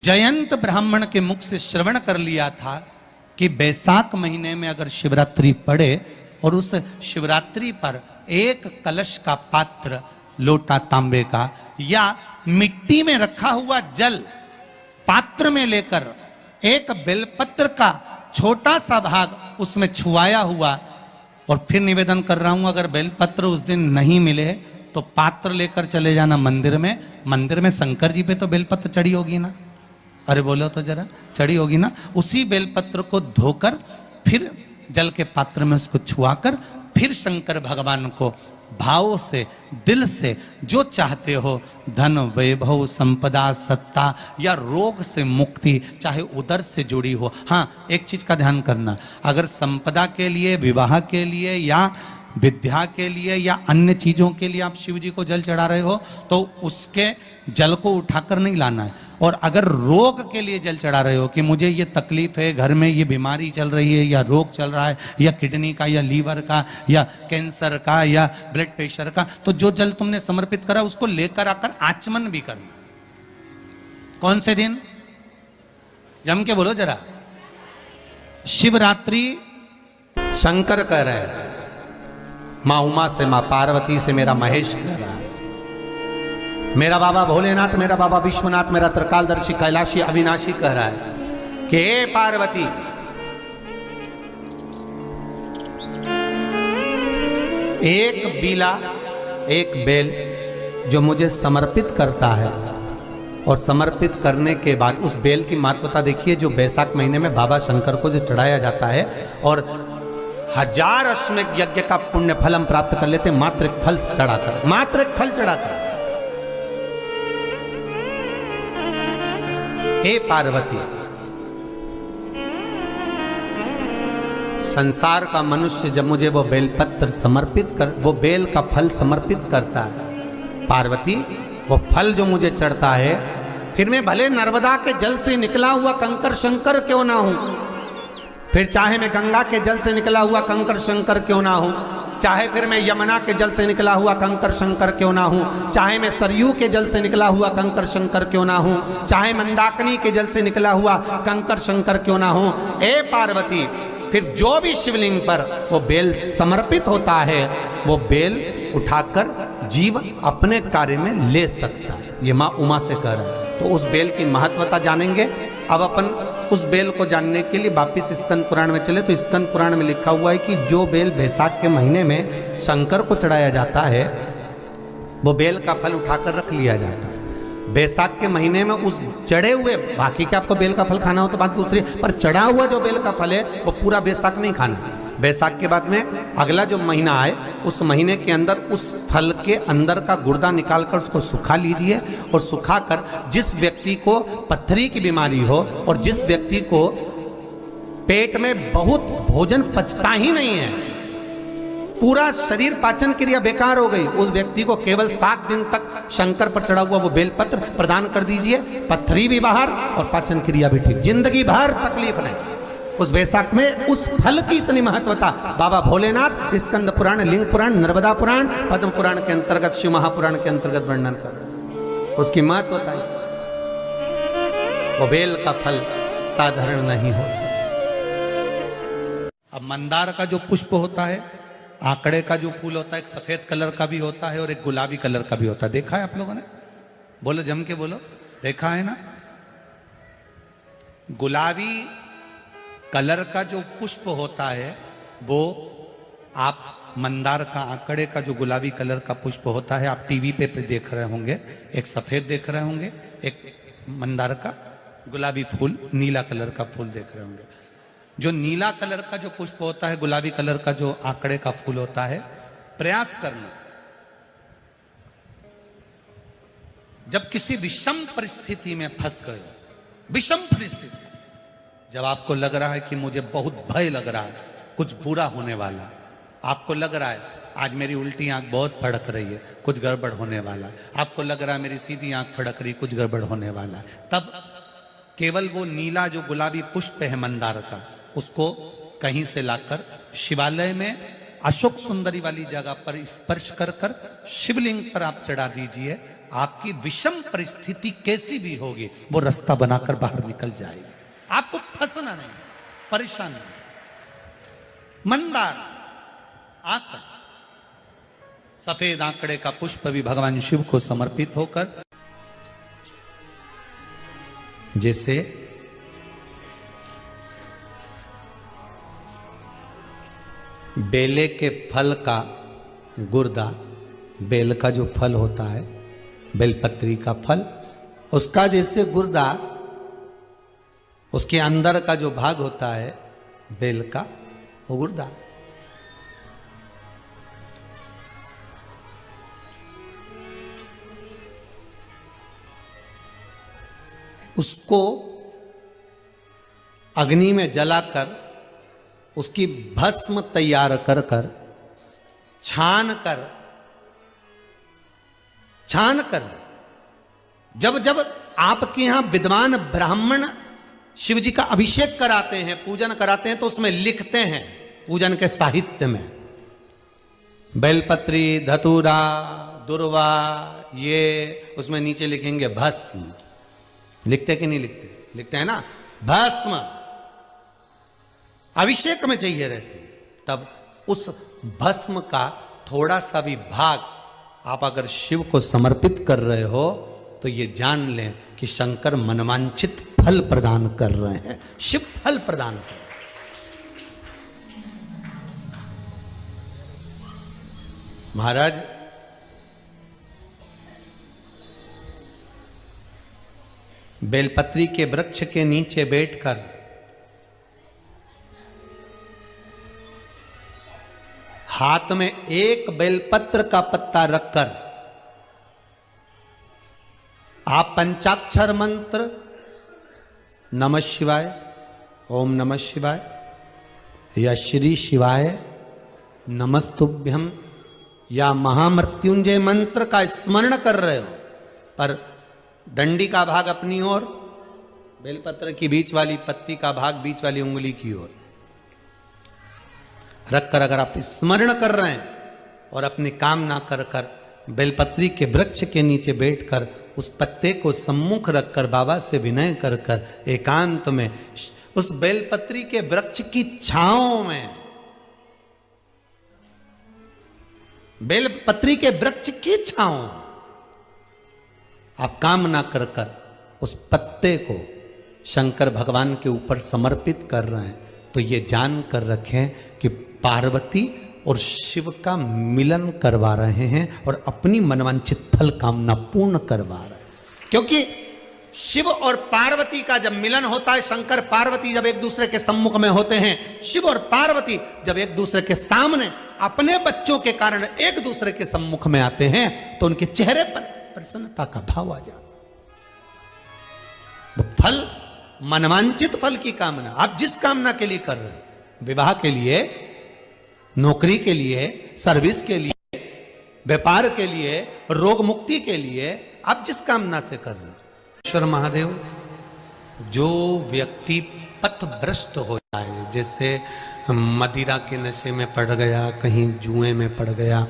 जयंत ब्राह्मण के मुख से श्रवण कर लिया था कि बैसाख महीने में अगर शिवरात्रि पड़े और उस शिवरात्रि पर एक कलश का पात्र, लोटा तांबे का या मिट्टी में रखा हुआ जल पात्र में लेकर एक बेलपत्र का छोटा सा भाग उसमें छुआया हुआ, और फिर निवेदन कर रहा हूं अगर बेलपत्र उस दिन नहीं मिले तो पात्र लेकर चले जाना मंदिर में। मंदिर में शंकर जी पे तो बेलपत्र चढ़ी होगी ना, अरे बोलो तो जरा, चढ़ी होगी ना। उसी बेलपत्र को धोकर फिर जल के पात्र में उसको छुआकर फिर शंकर भगवान को भाव से, दिल से जो चाहते हो, धन वैभव संपदा सत्ता या रोग से मुक्ति, चाहे उदर से जुड़ी हो। हाँ, एक चीज का ध्यान करना, अगर संपदा के लिए, विवाह के लिए या विद्या के लिए या अन्य चीजों के लिए आप शिव जी को जल चढ़ा रहे हो तो उसके जल को उठाकर नहीं लाना है। और अगर रोग के लिए जल चढ़ा रहे हो कि मुझे ये तकलीफ है, घर में ये बीमारी चल रही है या रोग चल रहा है या किडनी का या लीवर का या कैंसर का या ब्लड प्रेशर का, तो जो जल तुमने समर्पित करा उसको लेकर आकर आचमन भी करना। कौन से दिन? जम के बोलो जरा। शिवरात्रि शंकर कह रहे हैं, मां उमा से, मां पार्वती से मेरा महेश कह रहा है, मेरा बाबा भोलेनाथ, मेरा बाबा विश्वनाथ, मेरा त्रिकालदर्शी कैलाशी अविनाशी कह रहा है कि हे पार्वती, एक बीला, एक बेल जो मुझे समर्पित करता है, और समर्पित करने के बाद उस बेल की महत्वता देखिए, जो बैसाख महीने में बाबा शंकर को जो चढ़ाया जाता है और 1000 अश्वमेध यज्ञ का पुण्य फल हम प्राप्त कर लेते, मात्र एक फल चढ़ाकर, मात्र एक फल चढ़ाकर। हे पार्वती, संसार का मनुष्य जब मुझे वो बेलपत्र समर्पित कर, वो बेल का फल समर्पित करता है, पार्वती वो फल जो मुझे चढ़ता है, फिर मैं भले नर्मदा के जल से निकला हुआ कंकर शंकर क्यों ना हूं, फिर चाहे मैं गंगा के जल से निकला हुआ कंकर शंकर क्यों ना हूं, चाहे फिर मैं यमुना के जल से निकला हुआ कंकर शंकर क्यों ना हूं, चाहे मैं सरयू के जल से निकला हुआ कंकर शंकर क्यों ना हूं, चाहे मंदाकिनी के जल से निकला हुआ कंकर शंकर क्यों ना हूं, ए पार्वती, फिर जो भी शिवलिंग पर वो बेल समर्पित होता है, वो बेल उठाकर जीव अपने कार्य में ले सकता है। ये मां उमा से कह रहा है। तो उस बेल की महत्वता जानेंगे। अब अपन उस बेल को जानने के लिए वापिस स्कंद पुराण में चले, तो स्कंद पुराण में लिखा हुआ है कि जो बेल बैसाख के महीने में शंकर को चढ़ाया जाता है, वो बेल का फल उठाकर रख लिया जाता है। बैसाख के महीने में उस चढ़े हुए, बाकी के आपको बेल का फल खाना हो तो बात दूसरी, पर चढ़ा हुआ जो बेल का फल है वो पूरा बैसाख नहीं खाना। बैसाख के बाद में अगला जो महीना आए, उस महीने के अंदर उस फल के अंदर का गुर्दा निकालकर उसको सुखा लीजिए, और सुखाकर जिस व्यक्ति को पत्थरी की बीमारी हो और जिस व्यक्ति को पेट में बहुत भोजन पचता ही नहीं है, पूरा शरीर पाचन क्रिया बेकार हो गई, उस व्यक्ति को केवल 7 दिन तक शंकर पर चढ़ा हुआ वो बेलपत्र प्रदान कर दीजिए। पत्थरी भी बाहर और पाचन क्रिया भी ठीक, जिंदगी भर तकलीफ नहीं। उस बैसाख में उस फल की इतनी महत्वता बाबा भोलेनाथ स्कंद पुराण, लिंग पुराण, नर्मदा पुराण, पद्म पुराण के अंतर्गत, शिव महापुराण के अंतर्गत वर्णन कर, उसकी महत्वता है। वो बेल का फल साधारण नहीं हो सकता। अब मंदार का जो पुष्प होता है, आंकड़े का जो फूल होता है, एक सफेद कलर का भी होता है और एक गुलाबी कलर का भी होता है। देखा है आप लोगों ने? बोलो, जम के बोलो, देखा है ना? गुलाबी कलर का जो पुष्प होता है वो आप मंदार का, आंकड़े का जो गुलाबी कलर का पुष्प होता है, आप टीवी पे देख रहे होंगे, एक सफेद देख रहे होंगे, एक मंदार का गुलाबी फूल, नीला कलर का फूल देख रहे होंगे। जो नीला कलर का जो पुष्प होता है, गुलाबी कलर का जो आंकड़े का फूल होता है, प्रयास करना, जब किसी विषम परिस्थिति में फंस गए, विषम परिस्थिति, जब आपको लग रहा है कि मुझे बहुत भय लग रहा है, कुछ बुरा होने वाला, आपको लग रहा है आज मेरी उल्टी आंख बहुत फड़क रही है, कुछ गड़बड़ होने वाला है, आपको लग रहा है मेरी सीधी आंख फड़क रही, कुछ गड़बड़ होने वाला है, तब केवल वो नीला जो गुलाबी पुष्प है मंदार का, उसको कहीं से लाकर शिवालय में अशोक सुंदरी वाली जगह पर स्पर्श कर कर शिवलिंग पर आप चढ़ा दीजिए। आपकी विषम परिस्थिति कैसी भी होगी वो रास्ता बनाकर बाहर निकल जाएगी। आपको फंसना नहीं, परेशान नहीं। मंदार आकर सफेद आंकड़े का पुष्प भी भगवान शिव को समर्पित होकर, जैसे बेले के फल का गुर्दा, बेल का जो फल होता है, बेलपत्री का फल, उसका जैसे गुर्दा, उसके अंदर का जो भाग होता है बेल का, वो गुर्दा, उसको अग्नि में जलाकर उसकी भस्म तैयार कर कर छान कर जब जब आपके यहां विद्वान ब्राह्मण शिव जी का अभिषेक कराते हैं, पूजन कराते हैं, तो उसमें लिखते हैं पूजन के साहित्य में बेलपत्री, धतूरा, दुर्वा, ये उसमें नीचे लिखेंगे भस्म। लिखते कि नहीं लिखते? लिखते हैं ना, भस्म अभिषेक में चाहिए रहती है। तब उस भस्म का थोड़ा सा भी भाग आप अगर शिव को समर्पित कर रहे हो तो ये जान लें कि शंकर मनवांछित फल प्रदान कर रहे हैं। शिव फल प्रदान कर रहे हैं। महाराज बेलपत्री के वृक्ष के नीचे बैठकर हाथ में एक बेलपत्र का पत्ता रखकर आप पंचाक्षर मंत्र नमः शिवाय, ओम नमः शिवाय या श्री शिवाय नमस्तुभ्यम या महामृत्युंजय मंत्र का स्मरण कर रहे हो, पर डंडी का भाग अपनी ओर, बेलपत्र की बीच वाली पत्ती का भाग बीच वाली उंगली की ओर रखकर अगर आप स्मरण कर रहे हैं और अपनी कामना कर कर बेलपत्री के वृक्ष के नीचे बैठकर उस पत्ते को सम्मुख रखकर बाबा से विनय कर कर एकांत में उस बेलपत्री के वृक्ष की छांव में, बेलपत्री के वृक्ष की छांव आप कामना कर कर उस पत्ते को शंकर भगवान के ऊपर समर्पित कर रहे हैं, तो ये जान कर रखें कि पार्वती और शिव का मिलन करवा रहे हैं और अपनी मनवांछित फल कामना पूर्ण करवा रहे हैं। क्योंकि शिव और पार्वती का जब मिलन होता है, शंकर पार्वती जब एक दूसरे के सम्मुख में होते हैं, शिव और पार्वती जब एक दूसरे के सामने अपने बच्चों के कारण एक दूसरे के सम्मुख में आते हैं, तो उनके चेहरे पर प्रसन्नता का भाव आ जाता। वो फल, मनवांचित फल की कामना आप जिस कामना के लिए कर रहे हैं, विवाह के लिए, नौकरी के लिए, सर्विस के लिए, व्यापार के लिए, रोग मुक्ति के लिए, आप जिस कामना से कर रहे हैं, ईश्वर महादेव, जो व्यक्ति पथभ्रष्ट हो जाए, जैसे मदिरा के नशे में पड़ गया, कहीं जुए में पड़ गया,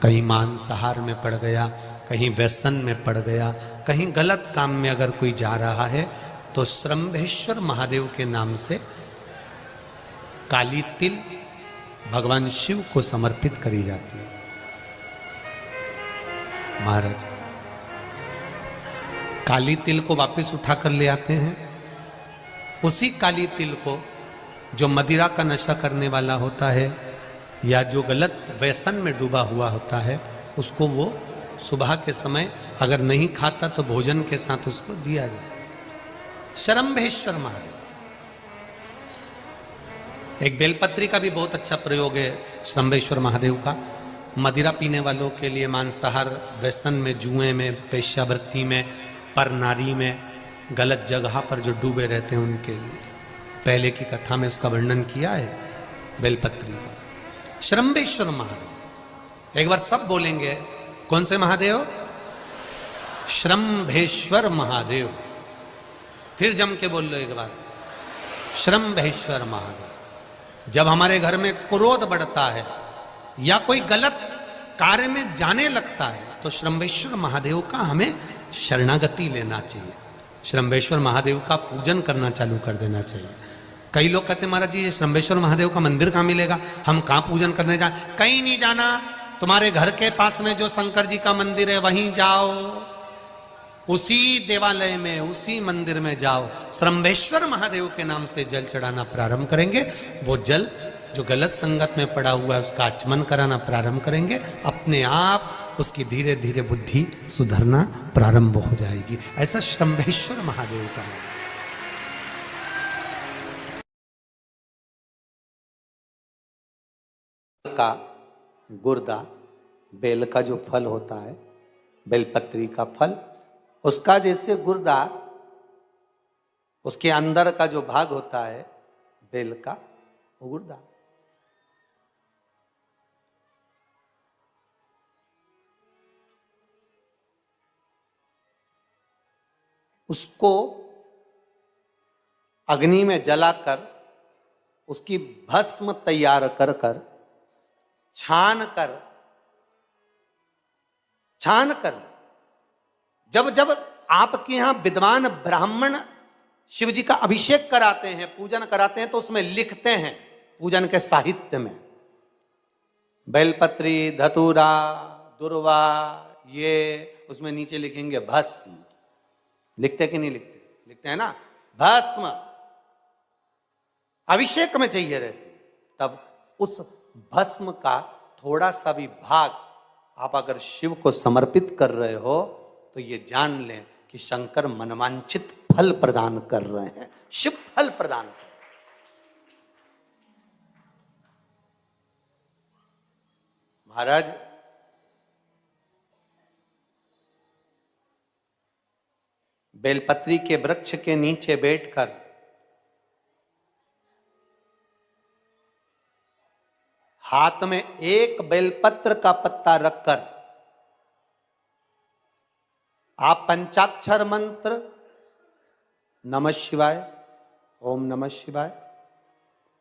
कहीं मांसाहार में पड़ गया, कहीं व्यसन में पड़ गया, कहीं गलत काम में अगर कोई जा रहा है, तो श्रंभेश्वर महादेव के नाम से काली तिल भगवान शिव को समर्पित करी जाती है। महाराज काली तिल को वापस उठाकर ले आते हैं। उसी काली तिल को जो मदिरा का नशा करने वाला होता है या जो गलत व्यसन में डूबा हुआ होता है, उसको वो सुबह के समय अगर नहीं खाता तो भोजन के साथ उसको दिया जाए। श्रंभेश्वर महादेव, एक बेलपत्री का भी बहुत अच्छा प्रयोग है श्रंभेश्वर महादेव का, मदिरा पीने वालों के लिए, मांसाहार, व्यसन में, जुए में, वेश्यावृत्ति में, पर नारी में, गलत जगह पर जो डूबे रहते हैं उनके लिए। पहले की कथा में उसका वर्णन किया है बेलपत्री का। श्रंभेश्वर महादेव, एक बार सब बोलेंगे, कौन से महादेव? श्रंभेश्वर महादेव। फिर जम के बोल लो एक बार, श्रंभेश्वर महादेव। जब हमारे घर में क्रोध बढ़ता है या कोई गलत कार्य में जाने लगता है तो श्रम्भेश्वर महादेव का हमें शरणागति लेना चाहिए, श्रम्भेश्वर महादेव का पूजन करना चालू कर देना चाहिए। कई लोग कहते हैं महाराज जी ये श्रम्भेश्वर महादेव का मंदिर कहाँ मिलेगा, हम कहाँ पूजन करने जाए? कहीं नहीं जाना, तुम्हारे घर के पास में जो शंकर जी का मंदिर है वहीं जाओ, उसी देवालय में उसी मंदिर में जाओ, श्रम्भेश्वर महादेव के नाम से जल चढ़ाना प्रारंभ करेंगे। वो जल जो गलत संगत में पड़ा हुआ है उसका आचमन कराना प्रारंभ करेंगे, अपने आप उसकी धीरे धीरे बुद्धि सुधरना प्रारंभ हो जाएगी। ऐसा श्रम्भेश्वर महादेव का गुर्दा, बेल का जो फल होता है, बेलपत्री का फल, उसका जैसे गुर्दा, उसके अंदर का जो भाग होता है बेल का, वो गुर्दा। उसको अग्नि में जलाकर उसकी भस्म तैयार कर कर छान कर जब जब आपके यहां विद्वान ब्राह्मण शिव जी का अभिषेक कराते हैं, पूजन कराते हैं, तो उसमें लिखते हैं पूजन के साहित्य में बेलपत्री, धतूरा, दुर्वा, ये उसमें नीचे लिखेंगे भस्म। लिखते कि नहीं लिखते? लिखते हैं ना, भस्म अभिषेक में चाहिए रहती। तब उस भस्म का थोड़ा सा भी भाग आप अगर शिव को समर्पित कर रहे हो तो ये जान लें कि शंकर मनवांछित फल प्रदान कर रहे हैं, शिव फल प्रदान कर रहे हैं। महाराज बेलपत्री के वृक्ष के नीचे बैठकर हाथ में एक बेलपत्र का पत्ता रखकर आप पंचाक्षर मंत्र नमः शिवाय, ओम नमः शिवाय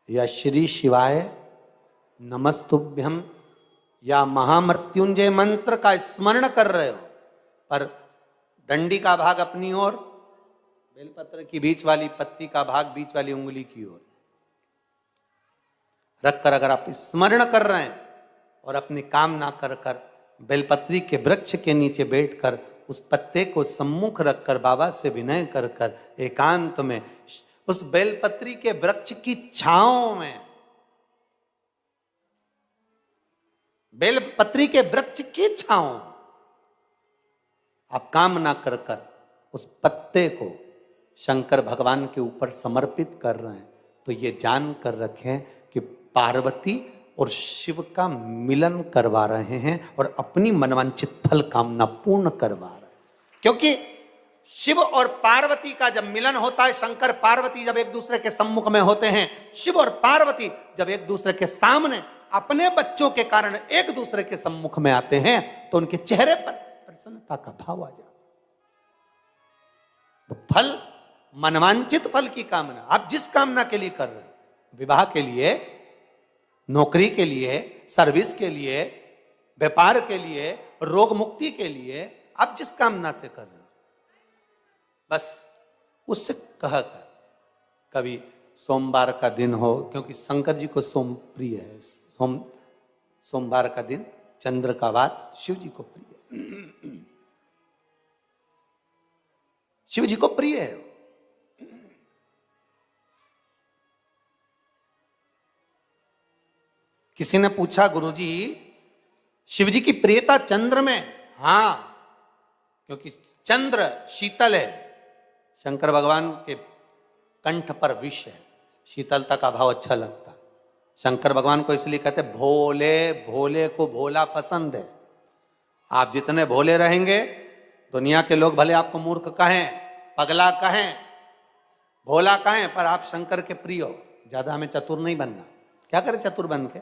या श्री शिवाय नमस्तुभ्यम या महामृत्युंजय मंत्र का स्मरण कर रहे हो, पर डंडी का भाग अपनी ओर, बेलपत्र की बीच वाली पत्ती का भाग बीच वाली उंगली की ओर रखकर अगर आप स्मरण कर रहे हैं और अपनी कामना कर कर बेलपत्री के वृक्ष के नीचे बैठकर उस पत्ते को सम्मुख रखकर बाबा से विनय कर कर एकांत में उस बेलपत्री के वृक्ष की छांव में, बेलपत्री के वृक्ष की छांव आप कामना कर कर उस पत्ते को शंकर भगवान के ऊपर समर्पित कर रहे हैं, तो ये जान कर रखें कि पार्वती और शिव का मिलन करवा रहे हैं और अपनी मनवांछित फल कामना पूर्ण करवा रहे हैं। क्योंकि शिव और पार्वती का जब मिलन होता है, शंकर पार्वती जब एक दूसरे के सम्मुख में होते हैं, शिव और पार्वती जब एक दूसरे के सामने अपने बच्चों के कारण एक दूसरे के सम्मुख में आते हैं, तो उनके चेहरे पर प्रसन्नता का भाव आ जाता है। फल, मनवांछित फल की कामना आप जिस कामना के लिए कर रहे हैं, विवाह के लिए, नौकरी के लिए, सर्विस के लिए, व्यापार के लिए, रोग मुक्ति के लिए, आप जिस कामना से कर रहे हो, बस उससे कह कर कभी सोमवार का दिन हो, क्योंकि शंकर जी को सोम प्रिय है, सोमवार का दिन, चंद्र का वार शिव जी को प्रिय है, शिव जी को प्रिय है। किसी ने पूछा गुरुजी शिव जी की प्रियता चंद्र में? हाँ, क्योंकि चंद्र शीतल है, शंकर भगवान के कंठ पर विष है, शीतलता का भाव अच्छा लगता है। शंकर भगवान को इसलिए कहते भोले, भोले को भोला पसंद है। आप जितने भोले रहेंगे, दुनिया के लोग भले आपको मूर्ख कहें, पगला कहें, भोला कहें, पर आप शंकर के प्रिय हो। ज्यादा हमें चतुर नहीं बनना। क्या करें चतुर बन के?